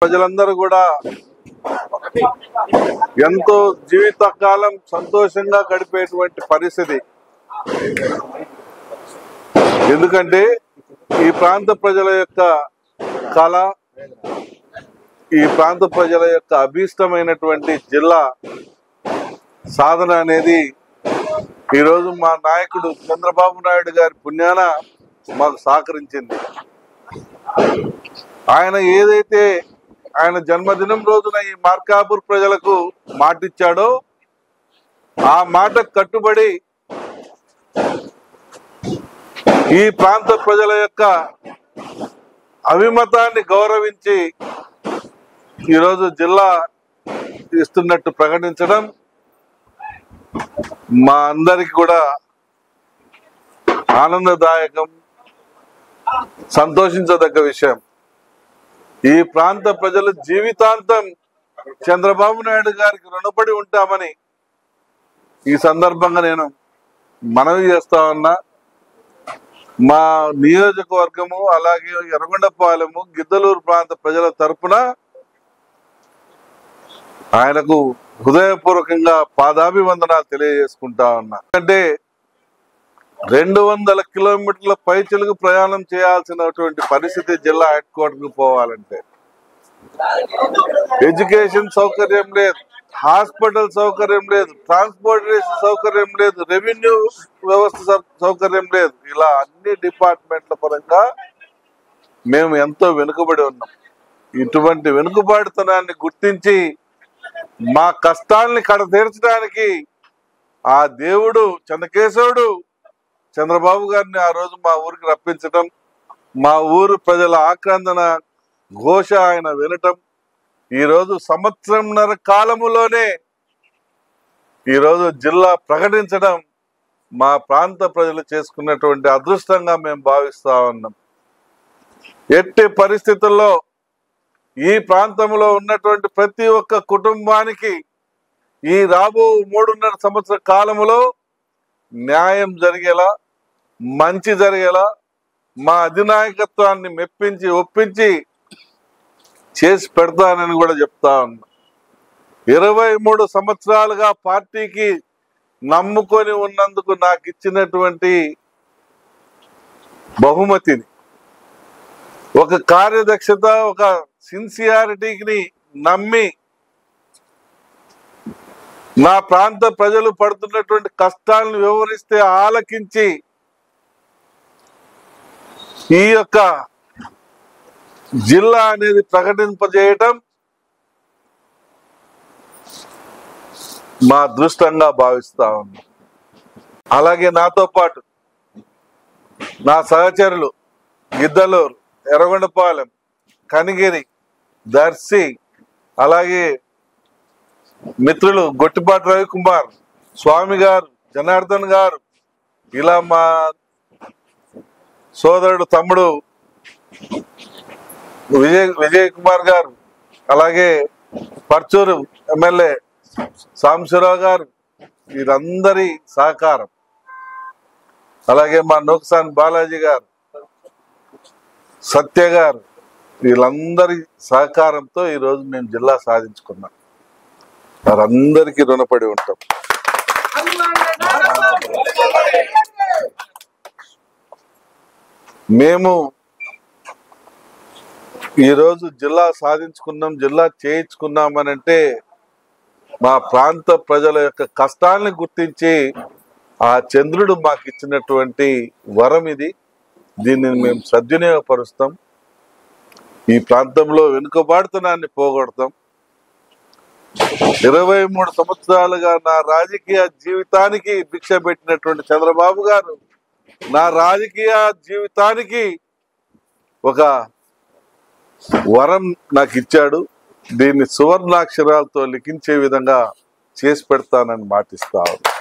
ప్రజలందరూ కూడా ఎంతో జీవితకాలం సంతోషంగా గడిపేటువంటి పరిస్థితి. ఎందుకంటే ఈ ప్రాంత ప్రజల యొక్క కళ, ఈ ప్రాంత ప్రజల యొక్క అభీష్టమైనటువంటి జిల్లా సాధన అనేది ఈరోజు మా నాయకుడు చంద్రబాబు నాయుడు గారి పుణ్యాన మాకు సహకరించింది. ఆయన ఏదైతే ఆయన జన్మదినం రోజున ఈ మార్కాపూర్ ప్రజలకు మాటిచ్చాడో ఆ మాటకు కట్టుబడి ఈ ప్రాంత ప్రజల యొక్క అభిమతాన్ని గౌరవించి ఈరోజు జిల్లా ఇస్తున్నట్టు ప్రకటించడం మా అందరికి కూడా ఆనందదాయకం, సంతోషించదగ్గ విషయం. ఈ ప్రాంత ప్రజలు జీవితాంతం చంద్రబాబు నాయుడు గారికి రుణపడి ఉంటామని ఈ సందర్భంగా నేను మనవి చేస్తా ఉన్నా. మా నియోజకవర్గము అలాగే ఎర్రగొండపాలెము గిద్దలూరు ప్రాంత ప్రజల తరపున ఆయనకు హృదయపూర్వకంగా పాదాభివందనాలు తెలియజేసుకుంటా ఉన్నా. అంటే 200 కిలోమీటర్ల పైచిలకు ప్రయాణం చేయాల్సినటువంటి పరిస్థితి జిల్లా హెడ్ క్వార్టర్కు పోవాలంటే. ఎడ్యుకేషన్ సౌకర్యం లేదు, హాస్పిటల్ సౌకర్యం లేదు, ట్రాన్స్పోర్టేషన్ సౌకర్యం లేదు, రెవెన్యూ వ్యవస్థ సౌకర్యం లేదు. ఇలా అన్ని డిపార్ట్మెంట్ల పరంగా మేము ఎంతో వెనుకబడి ఉన్నాం. ఇటువంటి వెనుకబాటుతనాన్ని గుర్తించి మా కష్టాలని కడతీర్చడానికి ఆ దేవుడు చెన్నకేశవుడు చంద్రబాబు గారిని ఆ రోజు మా ఊరికి రప్పించటం, మా ఊరు ప్రజల ఆక్రందన ఘోష ఆయన వినటం, ఈరోజు సంవత్సరంన్నర కాలములోనే ఈరోజు జిల్లా ప్రకటించడం మా ప్రాంత ప్రజలు చేసుకున్నటువంటి అదృష్టంగా మేము భావిస్తా ఉన్నాం. ఎట్టి పరిస్థితుల్లో ఈ ప్రాంతంలో ఉన్నటువంటి ప్రతి ఒక్క కుటుంబానికి ఈ రాబో 3.5 సంవత్సర కాలములో న్యాయం జరిగేలా, మంచి జరిగేలా మా అధినాయకత్వాన్ని మెప్పించి ఒప్పించి చేసి పెడతానని కూడా చెప్తా ఉన్నా. 23 సంవత్సరాలుగా పార్టీకి నమ్ముకొని ఉన్నందుకు నాకు ఇచ్చినటువంటి బహుమతిని, ఒక కార్యదక్షత, ఒక సిన్సియారిటీని నమ్మి నా ప్రాంత ప్రజలు పడుతున్నటువంటి కష్టాలను వివరిస్తే ఆలకించి ఈ యొక్క జిల్లా అనేది ప్రకటింపజేయటం మా అదృష్టంగా భావిస్తా ఉన్నాం. అలాగే నాతో పాటు నా సహచరులు గిద్దలూరు, ఎర్రగొండపాలెం, కనిగిరి, దర్శి, అలాగే మిత్రులు గొట్టిపాటి రవికుమార్, స్వామి గారు, జనార్దన్ గారు, ఇలా మా సోదరుడు తమ్ముడు విజయ్ కుమార్ గారు, అలాగే పర్చూరు ఎమ్మెల్యే సాంబశివరావు గారు, వీరందరి సహకారం, అలాగే మా నూకసాని బాలాజీ గారు, సత్య గారు, వీళ్ళందరి సహకారంతో ఈరోజు మేము జిల్లా సాధించుకున్నాం. వారందరికీ రుణపడి ఉంటాం. మేము ఈరోజు జిల్లా సాధించుకున్నాం, జిల్లా చేయించుకున్నామనంటే మా ప్రాంత ప్రజల యొక్క కష్టాలను గుర్తించి ఆ చంద్రుడు మాకు ఇచ్చినటువంటి వరం ఇది. దీన్ని మేము సద్వినియోగపరుస్తాం. ఈ ప్రాంతంలో వెనుకబాటుతనాన్ని పోగొడతాం. 23 సంవత్సరాలుగా నా రాజకీయ జీవితానికి భిక్ష పెట్టినటువంటి చంద్రబాబు గారు నా రాజకీయ జీవితానికి ఒక వరం నాకు ఇచ్చాడు. దీన్ని సువర్ణాక్షరాలతో లిఖించే విధంగా చేసి పెడతానని మాటిస్తా ఉన్నాను.